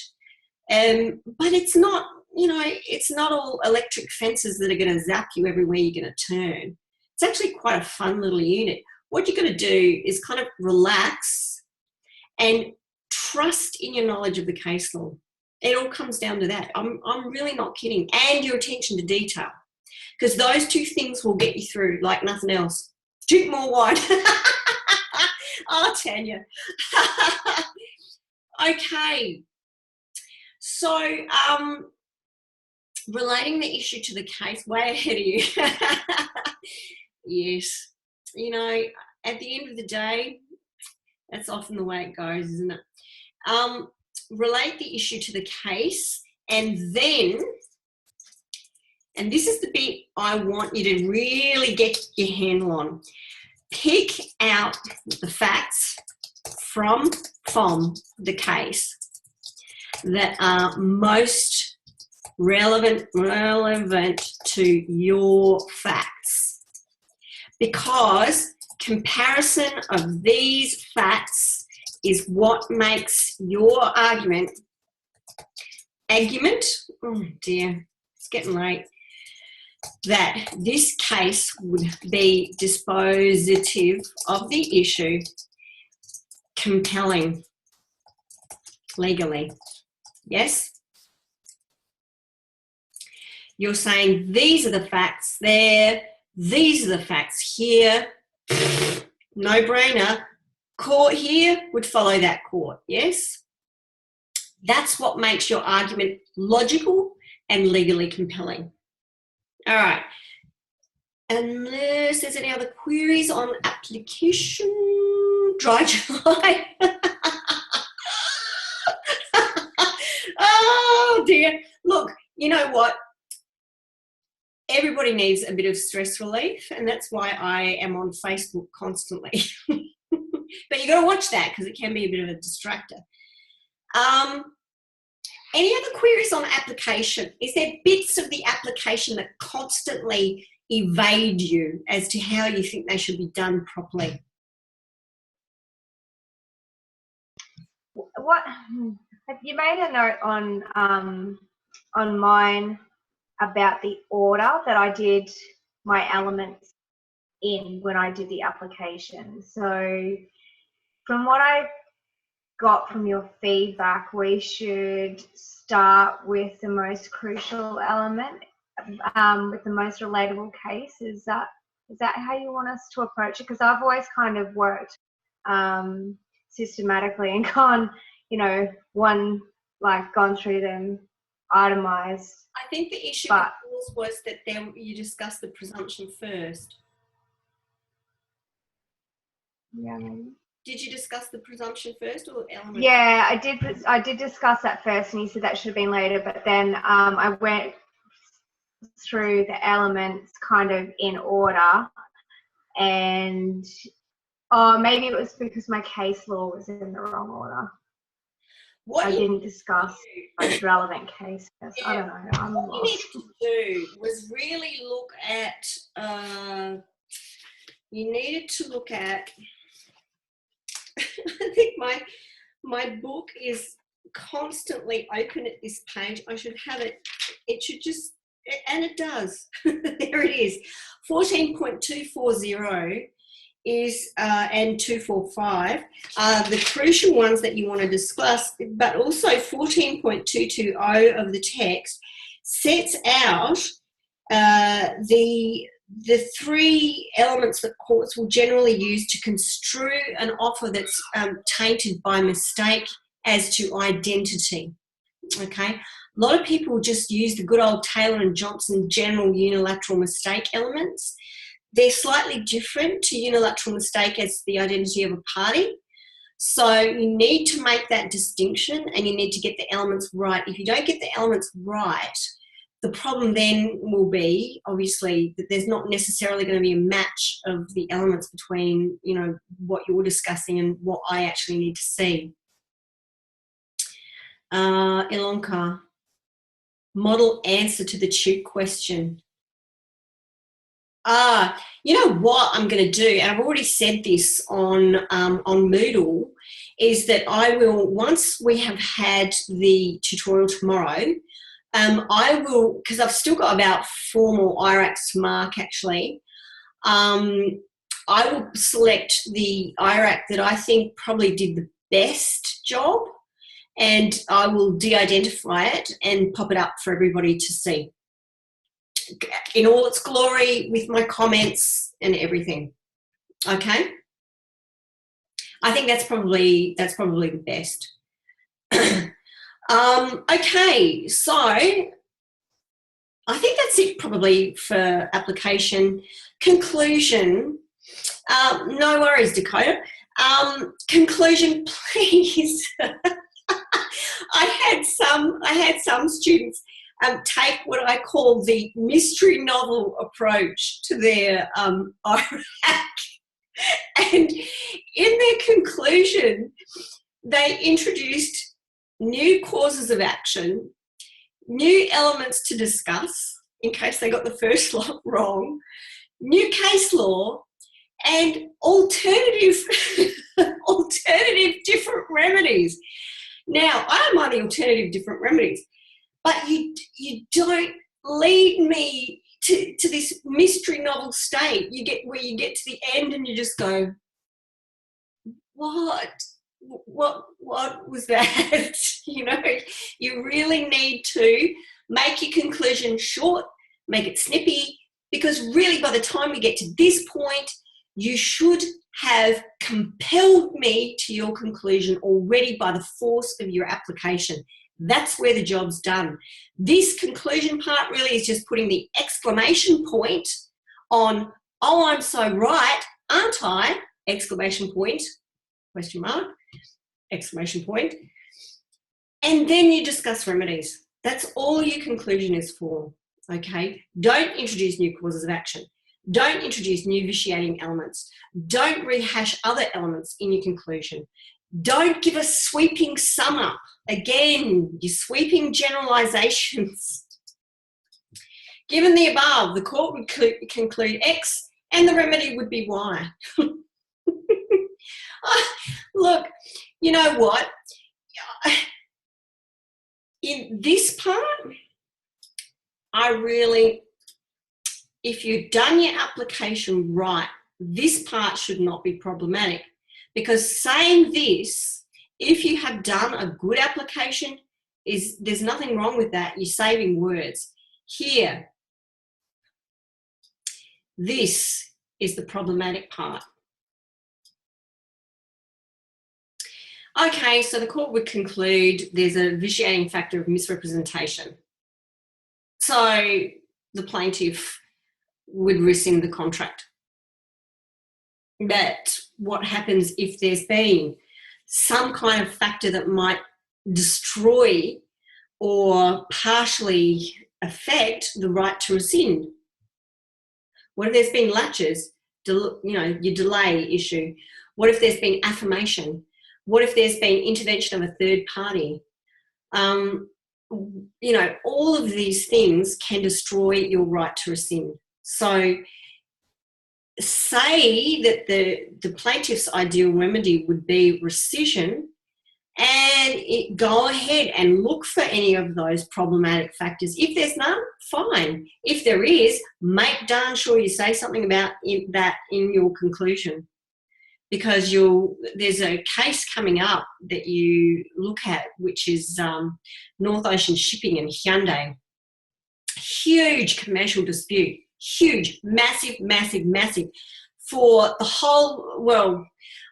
But it's not, you know, it's not all electric fences that are going to zap you everywhere you're going to turn. It's actually quite a fun little unit. What you're going to do is kind of relax and trust in your knowledge of the case law. It all comes down to that. I'm really not kidding. And your attention to detail. Because those two things will get you through like nothing else. Drink more wine. Oh, Tanya. Okay. So, relating the issue to the case, way ahead of you. Yes. You know, at the end of the day, that's often the way it goes, isn't it? Relate the issue to the case, and then, and this is the bit I want you to really get your handle on, pick out the facts from the case that are most relevant to your facts, because comparison of these facts is what makes your argument, oh dear, it's getting late, that this case would be dispositive of the issue, compelling legally. Yes? You're saying these are the facts there, these are the facts here, no brainer. Court here would follow that court, yes? That's what makes your argument logical and legally compelling. All right. Unless there's any other queries on application, dry July. Oh dear. Look, you know what? Everybody needs a bit of stress relief, and that's why I am on Facebook constantly. But you got to watch that because it can be a bit of a distractor. Any other queries on application? Is there bits of the application that constantly evade you as to how you think they should be done properly? What you made a note on mine about the order that I did my elements in when I did the application. So from what I got from your feedback, we should start with the most crucial element, with the most relatable case. Is that how you want us to approach it? Because I've always kind of worked systematically and gone, gone through them itemized. I think the issue was that then you discussed the presumption first. Yeah, maybe. Did you discuss the presumption first or element? Yeah, I did discuss that first, and you said that should have been later. But then I went through the elements kind of in order, and maybe it was because my case law was in the wrong order. I didn't discuss most relevant cases. Yeah, I don't know. I'm lost. What you needed to do was really look at. You needed to look at. I think my book is constantly open at this page. I should have it. It should just, and it does. There it is. 14.240 is and 245 are the crucial ones that you want to discuss. But also 14.220 of the text sets out the three elements that courts will generally use to construe an offer that's tainted by mistake as to identity. Okay, A lot of people just use the good old Taylor and Johnson general unilateral mistake elements. They're slightly different to unilateral mistake as the identity of a party. So you need to make that distinction and you need to get the elements right. If you don't get the elements right, the problem then will be, obviously, that there's not necessarily going to be a match of the elements between, you know, what you're discussing and what I actually need to see. Ilonka, model answer to the tube question. You know what I'm going to do, and I've already said this on Moodle, is that I will, once we have had the tutorial tomorrow, I will, because I've still got about 4 more IRACs to mark actually, I will select the IRAC that I think probably did the best job, and I will de-identify it and pop it up for everybody to see in all its glory with my comments and everything. Okay? I think that's probably the best. Okay, so I think that's it probably for application. Conclusion, no worries, Dakota. Conclusion, please. I had some students take what I call the mystery novel approach to their IRAC. And in their conclusion, they introduced new causes of action, new elements to discuss, in case they got the first lot wrong, new case law, and alternative different remedies. Now, I am on the alternative different remedies, but you don't lead me to this mystery novel state. You get where you get to the end and you just go, what was that? You know, you really need to make your conclusion short, make it snippy, because really by the time we get to this point, you should have compelled me to your conclusion already by the force of your application. That's where the job's done. This conclusion part really is just putting the exclamation point on, oh, I'm so right, aren't I? Exclamation point, question mark, exclamation point. And then you discuss remedies. That's all your conclusion is for, okay? Don't introduce new causes of action. Don't introduce new vitiating elements. Don't rehash other elements in your conclusion. Don't give a sweeping sum up. Again, your sweeping generalizations. Given the above, the court would conclude X and the remedy would be Y. Look, you know what? In this part, if you've done your application right, this part should not be problematic, because saying this, if you have done a good application, there's nothing wrong with that. You're saving words. Here, this is the problematic part. Okay, so the court would conclude there's a vitiating factor of misrepresentation. So the plaintiff would rescind the contract. But what happens if there's been some kind of factor that might destroy or partially affect the right to rescind? What if there's been laches, you know, your delay issue? What if there's been affirmation? What if there's been intervention of a third party? You know, all of these things can destroy your right to rescind. So say that the plaintiff's ideal remedy would be rescission, and go ahead and look for any of those problematic factors. If there's none, fine. If there is, make darn sure you say something about that in your conclusion, because there's a case coming up that you look at, which is North Ocean Shipping and Hyundai. Huge commercial dispute. Huge, massive, massive, massive, for the whole, well,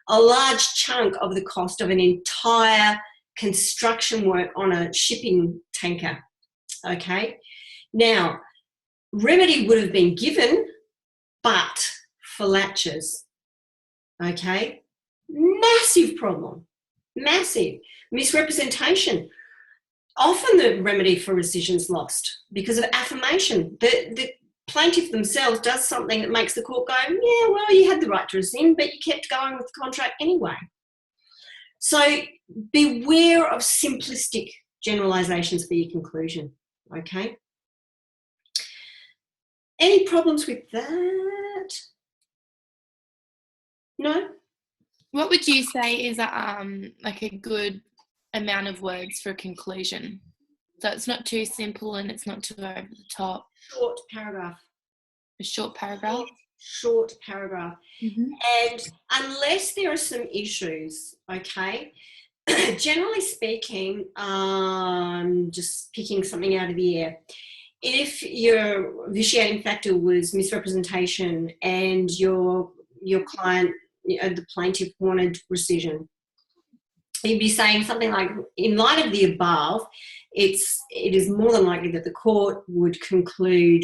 a large chunk of the cost of an entire construction work on a shipping tanker. Okay. Now, remedy would have been given, but for latches. Okay. Massive problem. Massive. Misrepresentation. Often the remedy for rescission is lost because of affirmation. The plaintiff themselves does something that makes the court go, yeah, well, you had the right to rescind, but you kept going with the contract anyway. So beware of simplistic generalisations for your conclusion, okay? Any problems with that? No? What would you say is like a good amount of words for a conclusion? So it's not too simple and it's not too over the top. Short paragraph. A short paragraph? Short paragraph. Mm-hmm. And unless there are some issues, okay, generally speaking, just picking something out of the air, if your vitiating factor was misrepresentation and your client, the plaintiff, wanted rescission, you'd be saying something like, in light of the above, it is more than likely that the court would conclude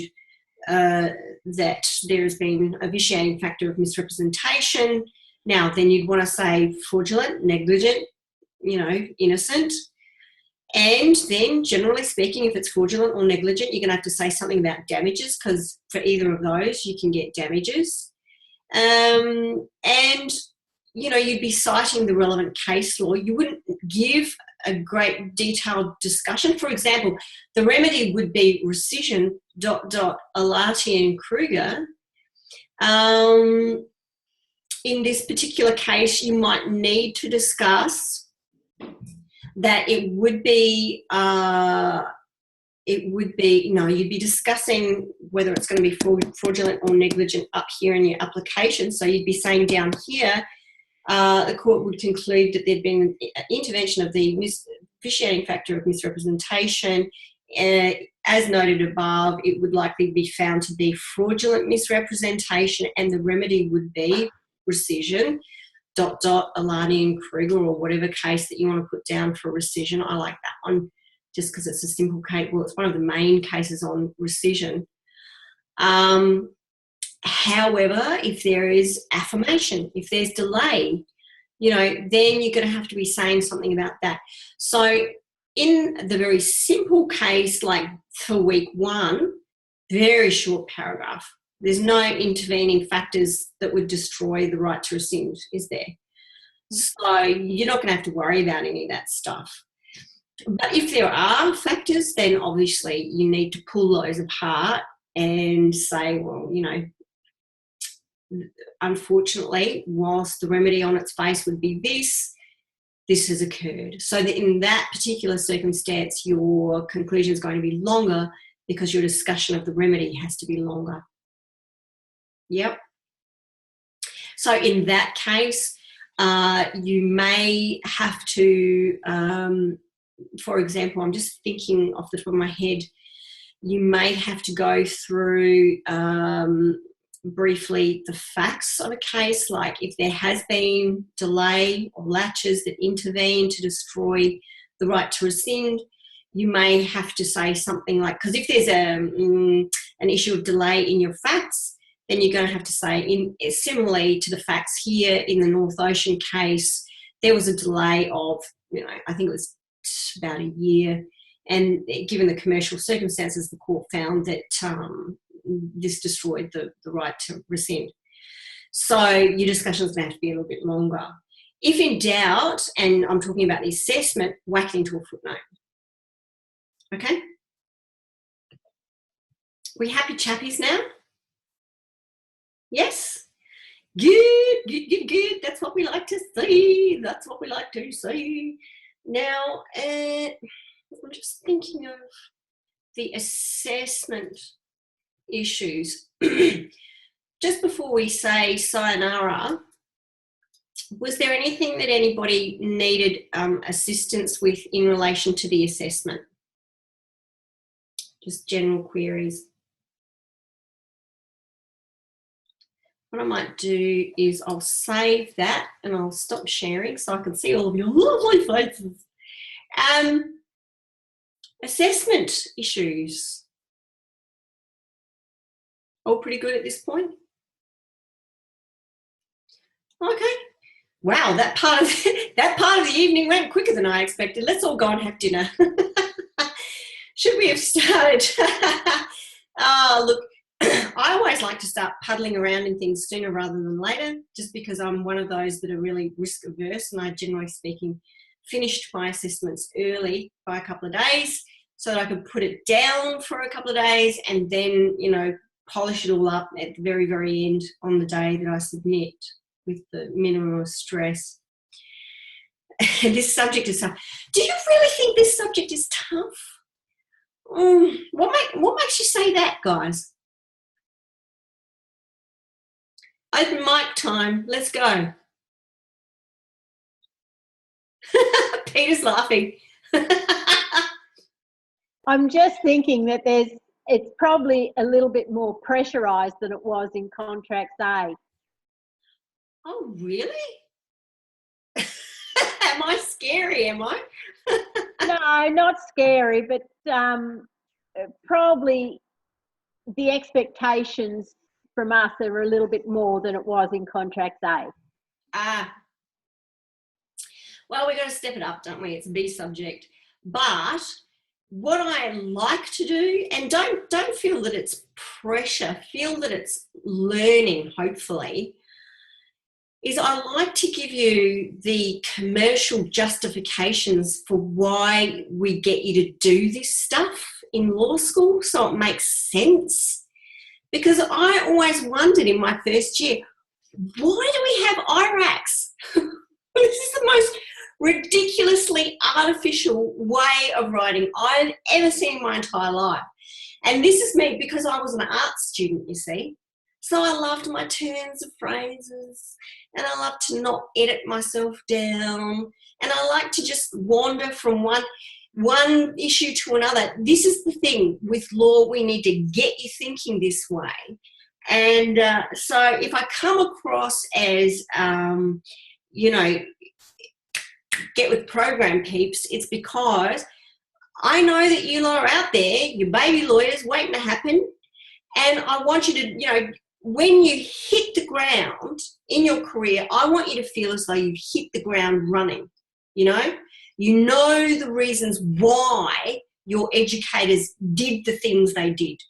that there has been a vitiating factor of misrepresentation. Now, then you'd want to say fraudulent, negligent, innocent. And then, generally speaking, if it's fraudulent or negligent, you're going to have to say something about damages, because for either of those, you can get damages. And, you'd be citing the relevant case law. You wouldn't give a great detailed discussion. For example, the remedy would be rescission, ... Alati and Kruger. In this particular case, you might need to discuss that you'd be discussing whether it's going to be fraudulent or negligent up here in your application. So you'd be saying down here, the court would conclude that there'd been intervention of the vitiating factor of misrepresentation. As noted above, it would likely be found to be fraudulent misrepresentation, and the remedy would be rescission, ... Alani and Kruger, or whatever case that you want to put down for rescission. I like that one just because it's a simple case. Well, it's one of the main cases on rescission. However, if there is affirmation, if there's delay, then you're going to have to be saying something about that. So in the very simple case, like for week 1, very short paragraph. There's no intervening factors that would destroy the right to rescind, is there? So you're not going to have to worry about any of that stuff. But if there are factors, then obviously you need to pull those apart and say, well, unfortunately, whilst the remedy on its face would be this has occurred. So that in that particular circumstance, your conclusion is going to be longer because your discussion of the remedy has to be longer. Yep. So in that case, you may have to, for example, I'm just thinking off the top of my head, you may have to go through briefly the facts of a case, like if there has been delay or latches that intervene to destroy the right to rescind, you may have to say something like, because if there's an issue of delay in your facts, then you're going to have to say, similarly to the facts here in the North Ocean case, there was a delay of, I think it was about a year, and given the commercial circumstances, the court found that this destroyed the right to rescind. So your discussion's going to have to be a little bit longer. If in doubt, and I'm talking about the assessment, whack it into a footnote. Okay? We happy chappies now? Yes? Good. That's what we like to see. Now, I'm just thinking of the assessment issues. Just before we say sayonara, was there anything that anybody needed assistance with in relation to the assessment? Just general queries. What I might do is I'll save that and I'll stop sharing so I can see all of your lovely faces. Assessment issues. All pretty good at this point? Okay. Wow, that part of the evening went quicker than I expected. Let's all go and have dinner. Should we have started? Look, I always like to start puddling around in things sooner rather than later, just because I'm one of those that are really risk averse, and I, generally speaking, finished my assessments early by a couple of days so that I could put it down for a couple of days and then, polish it all up at the very, very end on the day that I submit with the minimum of stress. And this subject is tough. Do you really think this subject is tough? What makes you say that, guys? Open mic time. Let's go. Peter's laughing. I'm just thinking that it's probably a little bit more pressurised than it was in Contracts A. Oh, really? Am I scary, am I? No, not scary, but probably the expectations from us are a little bit more than it was in Contracts A. Well, we've got to step it up, don't we? It's a B subject. But what I like to do, and don't feel that it's pressure, feel that it's learning, hopefully, is I like to give you the commercial justifications for why we get you to do this stuff in law school, so it makes sense. Because I always wondered in my first year, why do we have IRACs? This is the most ridiculously artificial way of writing I've ever seen in my entire life. And this is me because I was an art student, you see. So I loved my turns of phrases, and I love to not edit myself down, and I like to just wander from one issue to another. This is the thing with law, we need to get you thinking this way. And so if I come across as, get with program peeps, it's because I know that you lot are out there, you baby lawyers waiting to happen, and I want you to, when you hit the ground in your career, I want you to feel as though you've hit the ground running, You know the reasons why your educators did the things they did.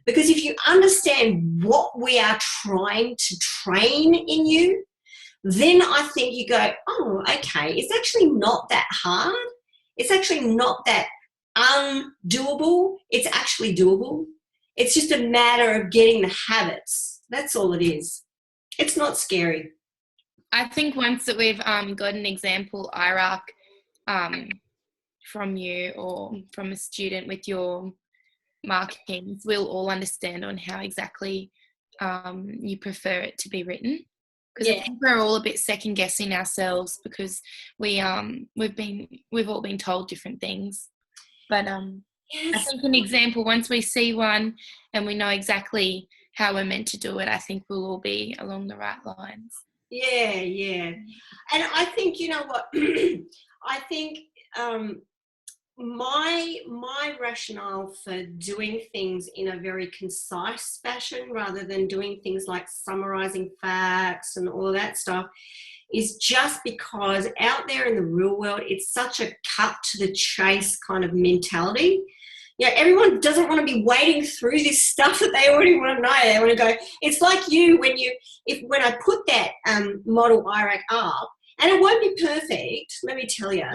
Because if you understand what we are trying to train in you, then I think you go, oh, okay, it's actually not that hard. It's actually not that undoable. It's actually doable. It's just a matter of getting the habits. That's all it is. It's not scary. I think once that we've got an example IRAC from you or from a student with your markings, we'll all understand on how exactly you prefer it to be written. Because I think we're all a bit second guessing ourselves because we've all been told different things. But I think an example, once we see one and we know exactly how we're meant to do it, I think we'll all be along the right lines. Yeah. And I think, you know what, I think my rationale for doing things in a very concise fashion rather than doing things like summarising facts and all of that stuff is just because out there in the real world, it's such a cut to the chase kind of mentality. Everyone doesn't want to be wading through this stuff that they already want to know. They want to go, it's like you when I put that model IRAC up, and it won't be perfect, let me tell you,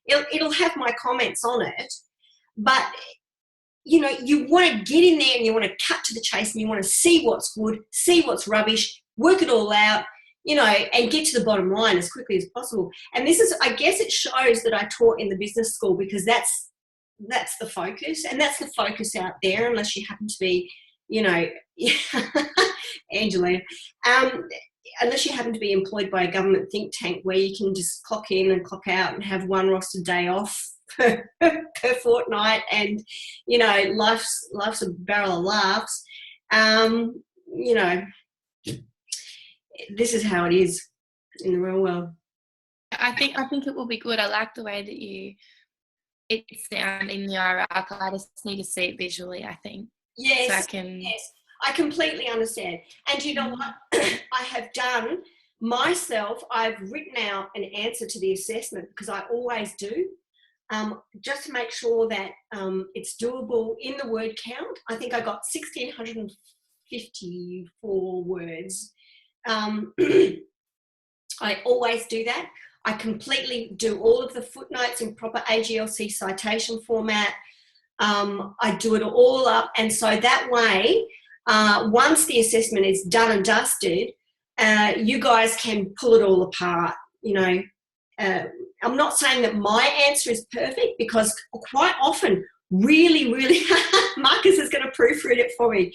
it'll have my comments on it, but you want to get in there and you want to cut to the chase and you want to see what's good, see what's rubbish, work it all out, and get to the bottom line as quickly as possible. And this is, I guess it shows that I taught in the business school because that's the focus, and that's the focus out there, unless you happen to be, Angelina, unless you happen to be employed by a government think tank where you can just clock in and clock out and have one roster day off per fortnight, and life's a barrel of laughs. This is how it is in the real world. I think it will be good. I like the way that you it's down in the IRAC. I just need to see it visually, I think. Yes, So I can... yes, I completely understand. And you know what I have done myself? I've written out an answer to the assessment, because I always do, just to make sure that it's doable in the word count. I think I got 1,654 words. I always do that. I completely do all of the footnotes in proper AGLC citation format. I do it all up, and so that way, once the assessment is done and dusted, you guys can pull it all apart. You know, I'm not saying that my answer is perfect, because quite often, really, really, Marcus is going to proofread it for me.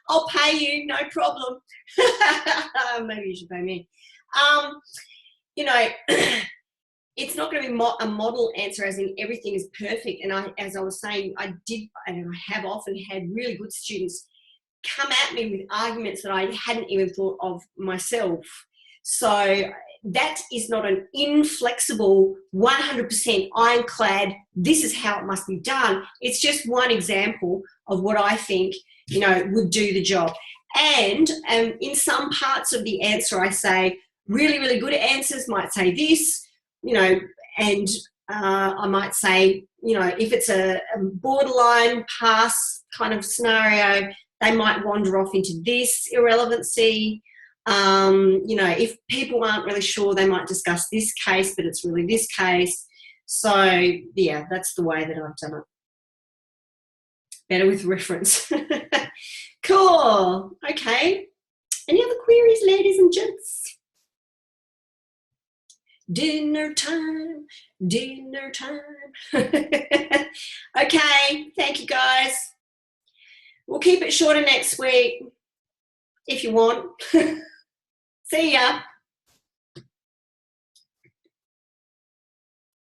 I'll pay you, no problem. Maybe you should pay me. You know, it's not going to be a model answer as in everything is perfect. And as I was saying, I have often had really good students come at me with arguments that I hadn't even thought of myself. So that is not an inflexible, 100% ironclad, this is how it must be done. It's just one example of what I think, you know, would do the job. And in some parts of the answer, I say, really, really good answers might say this, you know, and I might say, you know, if it's a borderline pass kind of scenario, they might wander off into this irrelevancy. You know, if people aren't really sure, they might discuss this case, but it's really this case. So, yeah, that's the way that I've done it. Better with reference. Cool. Okay. Any other queries, ladies and gents? Dinner time, dinner time. Okay, thank you guys. We'll keep it shorter next week if you want. See ya.